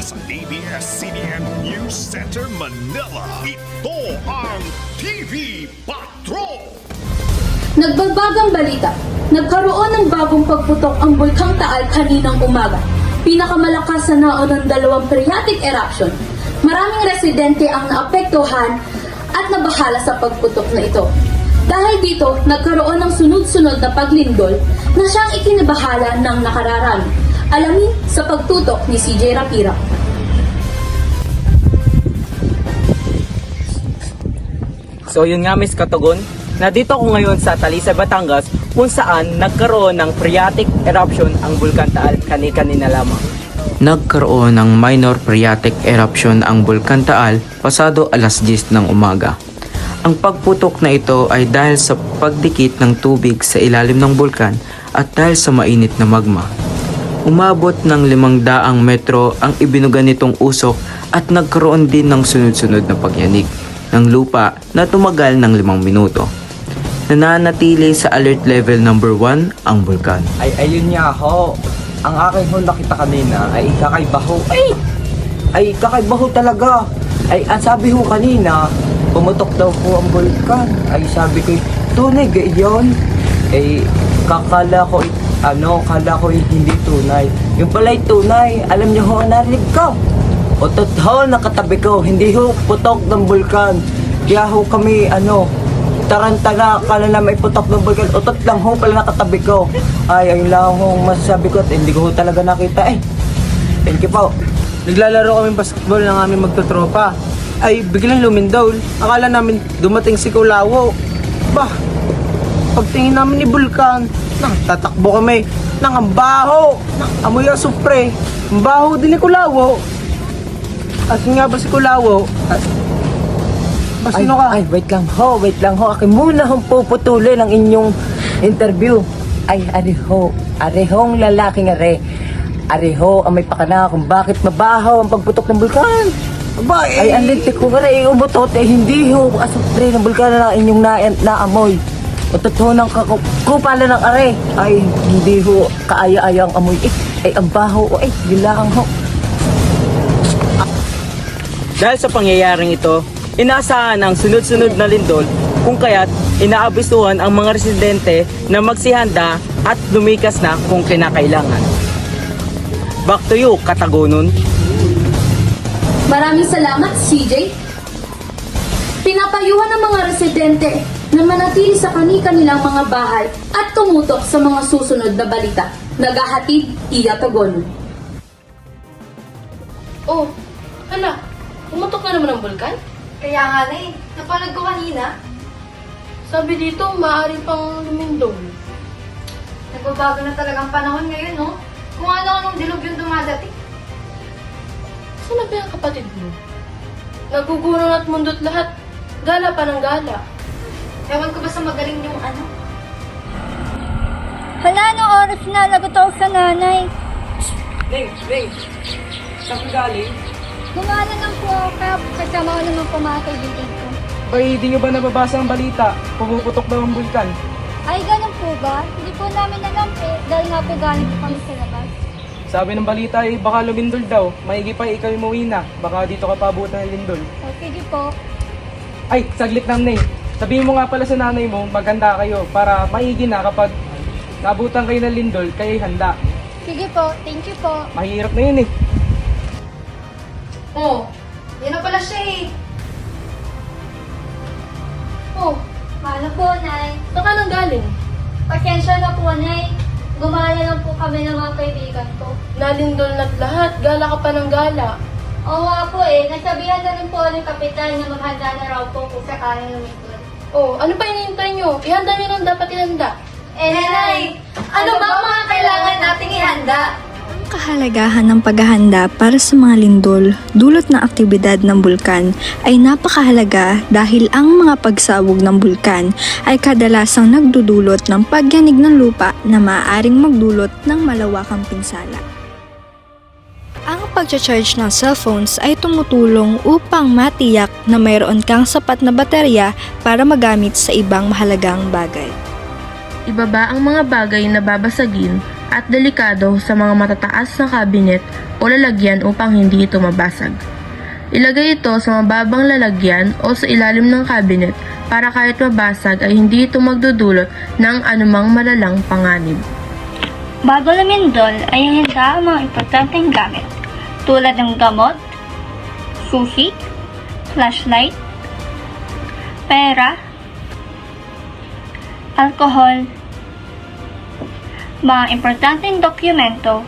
sa ABS-CBN News Center, Manila. Ito ang TV Patrol! Nagbabagang balita. Nagkaroon ng bagong pagputok ang Bulkang Taal kaninang umaga. Pinakamalakas sa naon ng dalawang phreatic eruption. Maraming residente ang naapektuhan at nabahala sa pagputok na ito. Dahil dito, nagkaroon ng sunod-sunod na paglindol na siyang ikinabahala ng nakararami. Alamin sa pagtutok ni CJ Rapira. So yun nga, Miss Katugon, nandito ako ngayon sa Talisay, Batangas, kung saan nagkaroon ng phreatic eruption ang Bulkan Taal kani-kanina lamang. Nagkaroon ng minor phreatic eruption ang Bulkan Taal pasado alas 10 ng umaga. Ang pagputok na ito ay dahil sa pagdikit ng tubig sa ilalim ng bulkan at dahil sa mainit na magma. Umabot ng 500 metro ang ibinuga nitong usok at nagkaroon din ng sunod-sunod na pagyanig ng lupa na tumagal ng 5 minuto. Nananatili sa alert level number 1 ang bulkan. Ay, ayun nga ho. Ang aking ho nakita kanina ay kakaiba ho. Ay, kakaiba ho talaga. Ay, ang sabi ho kanina, pumutok daw po ang bulkan. Ay, sabi ko, tunay gayon. Ay, kala ko hindi tunay. Yung pala'y tunay. Alam niyo ho, narinig ko. Otot ho, nakatabi ko. Hindi ho, putok ng bulkan. Kaya ho kami, tarantana, kala na may putok ng bulkan. Otot lang ho, pala nakatabi ko. Ay, ayun lang ho, masasabi ko. At hindi ko ho talaga nakita. Thank you po. Naglalaro kami basketball ng aming magtotropa. Ay biglang lumindol. Akala namin dumating si Kulawo. Bah, pagtingin namin ni Bulkan, tatakbo kami. Ang baho, amoy asupre. Ang baho din ni Kulawo. At nga ba si Kulawo? Sino ka? Ay, wait lang ho. Akin muna hong puputulin ang inyong interview. Ay, arehong lalaking Areho, ang may pakana kung bakit mabaho ang pagputok ng bulkan. Aba, Ay, ang lintik ko nga umutot, hindi ho, asupre ng bulkan na inyong naamoy. Utot ho ng kupala ng are. Ay, hindi ho, kaaya-aya ang amoy. Ay, ang baho, gilaang ho. Dahil sa pangyayaring ito, inaasahan ang sunod-sunod na lindol kung kaya't inaabisuhan ang mga residente na magsihanda at lumikas na kung kinakailangan. Back to you, Katagonon. Maraming salamat, CJ. Pinapayuhan ng mga residente na manatili sa kani-kanilang mga bahay at tumutok sa mga susunod na balita. Naghahatid, Iya Tagon. Oh, hala, pumutok na naman ang bulkan? Kaya nga na napanood ko kanina. Sabi dito, maaari pang lumindol. Nagbabago na talagang panahon ngayon, no? Kung ano-anong dilog yung dumadating. Saan na ba yung kapatid mo? Nagugurong at mundot lahat. Gala pa ng gala. Ewan ko ba sa magaling yung Hala, anong oras na? Lagot ako sa nanay. Ning, saan ka galing? Gumala lang po ako, kaya kasama ko naman po mga kaibigan ko. Bay, di nyo ba nababasa ang balita? Pumuputok daw ang bulkan. Ay, ganun po ba? Hindi po namin alam dahil nga po galing po kami sa labas. Sabi ng balita ay baka lumindol daw. Maigi pa ikaw umuwi na. Baka dito ka paabutan ng lindol. O, sige po. Ay, saglit lang, Ning. Sabihin mo nga pala sa nanay mo, maganda kayo para maigi na kapag nabutan kayo ng lindol, kayo'y handa. Sige po, thank you po. Mahirap na yun eh. Oh, yan na pala siya Oh, Mahalo po, Nay. saan ka nang galing? Pasensya na po, Nay. Gumala lang po kami ng mga kaibigan ko. Nalindol na't lahat. Gala ka pa ng gala. Oo nga po nasabihan na rin po ng kapitan na maghanda na raw po kung sakaling lumindol. Oh, ano pa hinihintay nyo? Ihanda nyo lang dapat ihanda. Nay, ano ba ang mga kailangan nating ihanda? Kahalagahan ng paghahanda para sa mga lindol, dulot ng aktibidad ng bulkan ay napakahalaga dahil ang mga pagsabog ng bulkan ay kadalasang nagdudulot ng pagyanig ng lupa na maaaring magdulot ng malawakang pinsala. Ang pag-charge ng cellphones ay tumutulong upang matiyak na mayroon kang sapat na baterya para magamit sa ibang mahalagang bagay. Ibaba ang mga bagay na babasagin at delikado sa mga matataas na kabinet o lalagyan upang hindi ito mabasag. Ilagay ito sa mababang lalagyan o sa ilalim ng cabinet para kahit mabasag ay hindi ito magdudulot ng anumang malalang panganib. Bago lumindol ay handa ang mga importanteng gamit tulad ng gamot, susi, flashlight, pera, alcohol, mga importanteng dokumento,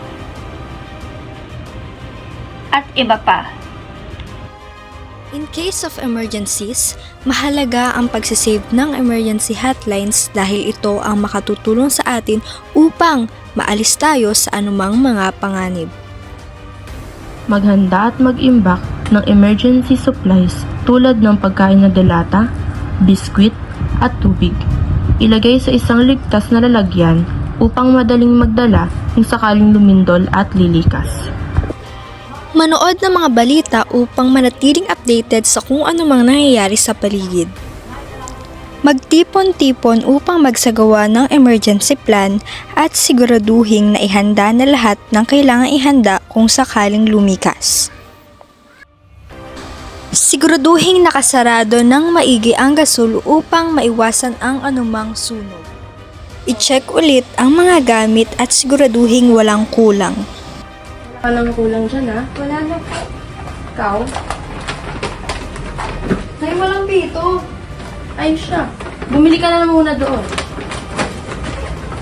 at iba pa. In case of emergencies, mahalaga ang pagsisave ng emergency hotlines dahil ito ang makatutulong sa atin upang maalis tayo sa anumang mga panganib. Maghanda at mag-imbak ng emergency supplies tulad ng pagkain na delata, biskwit, at tubig. Ilagay sa isang ligtas na lalagyan upang madaling magdala kung sakaling lumindol at lilikas. Manood ng mga balita upang manatiling updated sa kung ano mang nangyayari sa paligid. Magtipon-tipon upang magsagawa ng emergency plan at siguraduhin na ihanda na lahat ng kailangan ihanda kung sakaling lumikas. Siguraduhin nakasarado ng maigi ang gasol upang maiwasan ang anumang sunog. I-check ulit ang mga gamit at siguraduhin walang kulang. Wala nang kulang dyan, ha? Wala na. Ikaw? Nay, walang pito. Ay, siya. Bumili ka na muna doon.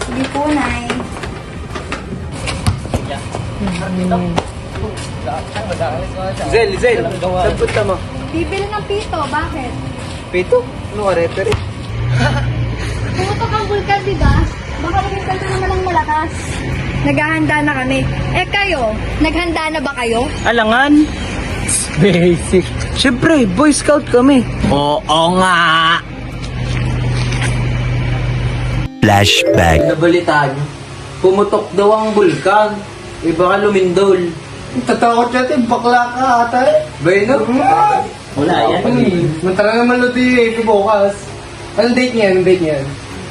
Sige po, Nay. Zel, saan punta mo? Bibili ng pito. Bakit? Pito? Ano ka, referee? Pumutok ang bulkan, di ba? Baka lumipad na naman ang malakas. Naghahanda na kami. Eh kayo, naghanda na ba kayo? Alangan? Basic. Siyempre, Boy Scout kami. Oo nga! Flashback. Nabalitaan niyo, pumutok daw ang bulkan. Baka lumindol. Tatakot natin, bakla ka ata eh. Bayno? Wala yan. Mantala naman lo di bukas. Anong date niyan?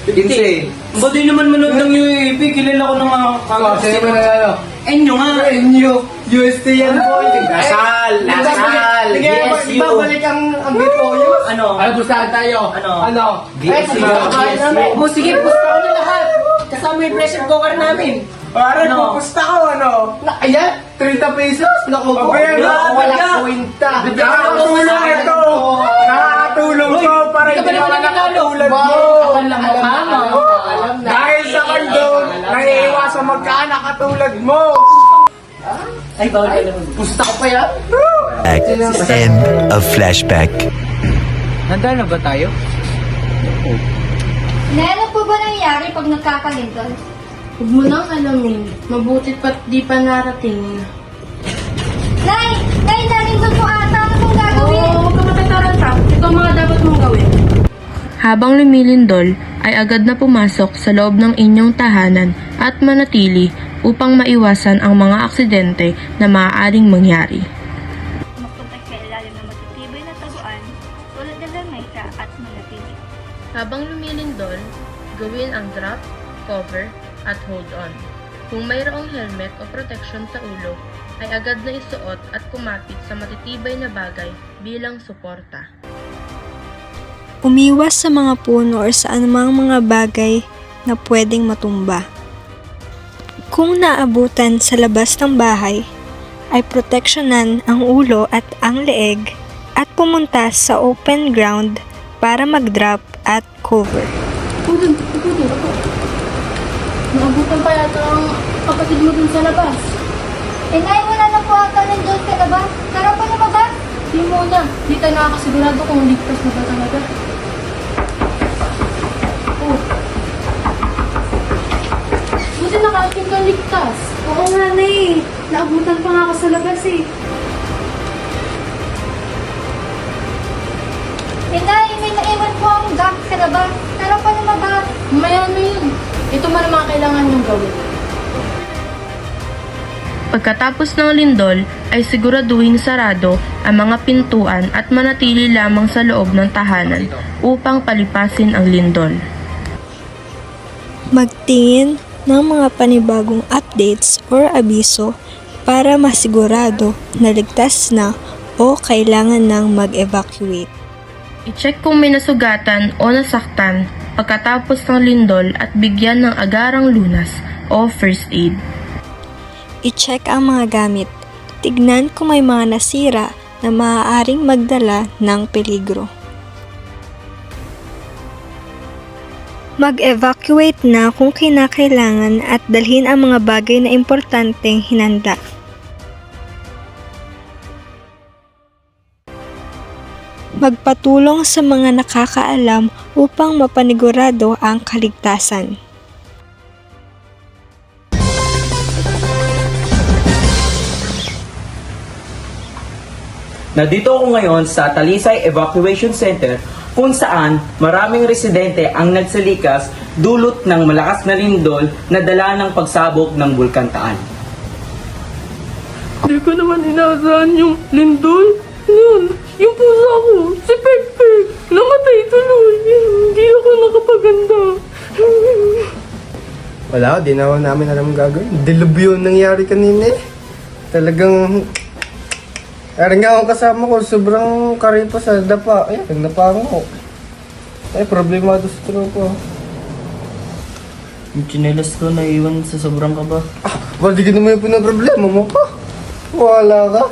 15. Ba di naman manood ng UAP? Kilala ko ng mga Kasi naman ano? Enyo nga! Enyo! UST yan boy! Lasal! GSU! Babalik ang gito yun! Ano? Pustahan tayo! Ano? GSU! Sige, pusta ko na lahat! Kasama yung pressure cooker namin! Para pupusta ko, ano? Ayan, 30 pesos! Naku po! Wala kwenta! Nakakatulong ito! Nakakatulong to para hindi naman nakatulad mo! Dahil sa kandong, naiiwasan magkaanak katulad mo! Ay, bawal ka naman. Pusta ko pa yan? End of flashback. Handa na ba tayo? Nay, ano po ba nangyayari pag nagkakalindol? Huwag mo nang alamin. Mabutit pa't di pa narating. Nay, nalindol po ata. Ano pong gagawin? Oo, huwag ka matataranta. Ito ang mga dapat mong gawin. Habang lumilindol, ay agad na pumasok sa loob ng inyong tahanan at manatili upang maiwasan ang mga aksidente na maaaring mangyari. Magpunta sa ilalim ng matitibay na taguan tulad ng lamesa at manatili. Habang lumilindol, gawin ang drop, cover, at hold on. Kung mayroong helmet o protection sa ulo, ay agad na isuot at kumapit sa matitibay na bagay bilang suporta. Umiwas sa mga puno o sa anumang mga bagay na pwedeng matumba. Kung naabutan sa labas ng bahay, ay proteksyonan ang ulo at ang leeg at pumunta sa open ground para mag-drop at cover. Naabutan pa yata ang kapatid mo dun sa labas. Eh, Nay, wala na po ata nandun sa labas. Tara pa na ba? Di muna, di tayo nakakasigurado kung ligtas na ba talaga. Oh. Buti nakarating kang ligtas. Oo nga, Nay. Naabutan pa nga ako sa labas eh. Eh, Nay, may naiwan po ang gag sa labas. Tara pa na ba? Mamaya na yun. Ito man ang mga kailangan niyong gawin. Pagkatapos ng lindol, ay siguraduhin sarado ang mga pintuan at manatili lamang sa loob ng tahanan upang palipasin ang lindol. Magtingin ng mga panibagong updates or abiso para masigurado na ligtas na o kailangan nang mag-evacuate. I-check kung may nasugatan o nasaktan pagkatapos ng lindol at bigyan ng agarang lunas o first aid. I-check ang mga gamit. Tignan kung may mga nasira na maaaring magdala ng peligro. Mag-evacuate na kung kinakailangan at dalhin ang mga bagay na importanteng hinanda. Magpatulong sa mga nakakaalam upang mapanigurado ang kaligtasan. Nandito ako ngayon sa Talisay Evacuation Center kung saan maraming residente ang nagsalikas dulot ng malakas na lindol na dala ng pagsabog ng Bulkan Taal. Hindi ko naman inaasahan yung lindol. Yung pusa ko, si Pekpek, namatay tuloy. Hindi ako nakapaganda. Wala, di na namin alam gagawin. Dilubyo nangyari kanina eh. Talagang... Meron nga akong kasama ko, sobrang karipa sa dapa. Ay, nagdapa ako. Ay, problemado sa tropa. Yung chinelas ko naiwan sa sobrang kaba. Di ka naman yung pinaproblema mo pa. Wala ka.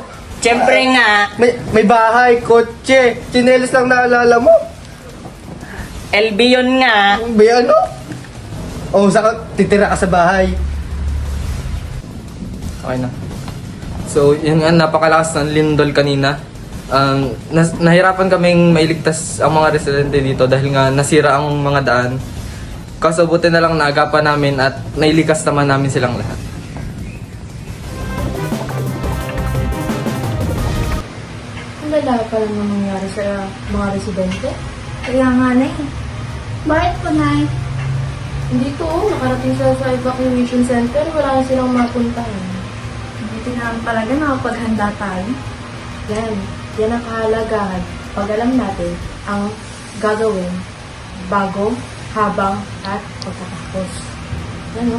Siyempre nga, May bahay, kotse, tsinelas lang naalala mo. LB yun nga. Ba ano? O, saka titira ka sa bahay. Okay na. So, yun nga, napakalakas ng lindol kanina. Nahirapan kaming mailigtas ang mga residente dito dahil nga nasira ang mga daan. Kaso buti na lang naagapan namin at nailikas naman namin silang lahat. Ang lala pa lang ang nangyari sa mga residente. Kaya nga na eh. Bakit po, Nay? Hindi to, nakarating sila sa evacuation center, wala na silang mapuntahan. Buti na talaga nakapaghanda tayo. Yan ang kahalagahan pag alam natin ang gagawin bago, habang, at pagkatapos. Yan o,